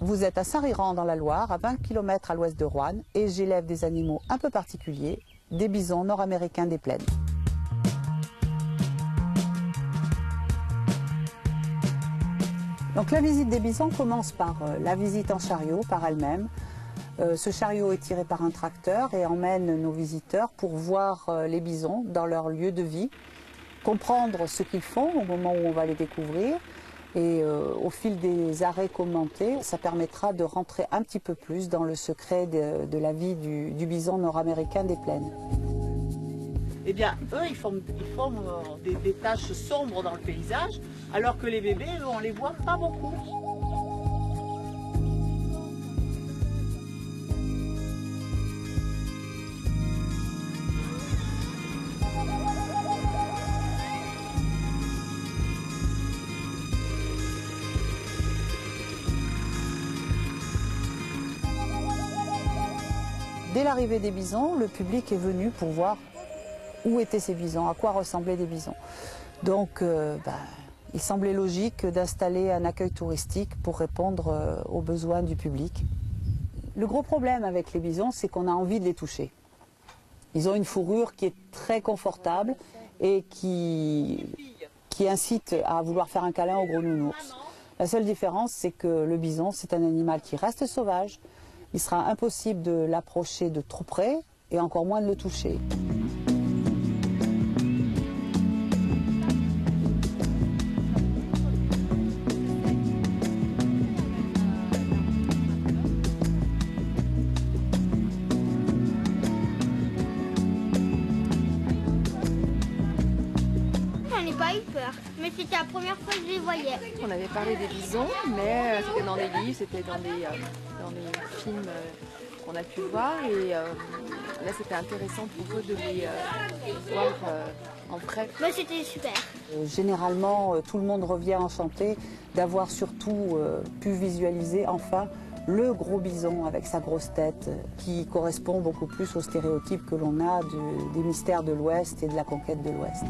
Vous êtes à Saint-Riran dans la Loire, à 20 km à l'ouest de Roanne, et j'élève des animaux un peu particuliers, des bisons nord-américains des plaines. Donc la visite des bisons commence par la visite en chariot, par elle-même. Ce chariot est tiré par un tracteur et emmène nos visiteurs pour voir les bisons dans leur lieu de vie, comprendre ce qu'ils font au moment où on va les découvrir. Et au fil des arrêts commentés, ça permettra de rentrer un petit peu plus dans le secret de la vie du bison nord-américain des plaines. Eh bien, eux, ils forment des taches sombres dans le paysage, alors que les bébés, eux, on les voit pas beaucoup. Dès l'arrivée des bisons, le public est venu pour voir où étaient ces bisons, à quoi ressemblaient des bisons. Donc, il semblait logique d'installer un accueil touristique pour répondre aux besoins du public. Le gros problème avec les bisons, c'est qu'on a envie de les toucher. Ils ont une fourrure qui est très confortable et qui incite à vouloir faire un câlin au gros nounours. La seule différence, c'est que le bison, c'est un animal qui reste sauvage. Il sera impossible de l'approcher de trop près et encore moins de le toucher. J'en ai pas eu peur, mais c'était la première fois que je les voyais. On avait parlé des bisons, mais c'était dans des livres, c'était dans des films qu'on a pu voir. Et là, c'était intéressant pour eux de les voir en vrai. Mais c'était super. Généralement, tout le monde revient enchanté d'avoir surtout pu visualiser enfin le gros bison avec sa grosse tête qui correspond beaucoup plus aux stéréotypes que l'on a des mystères de l'Ouest et de la conquête de l'Ouest.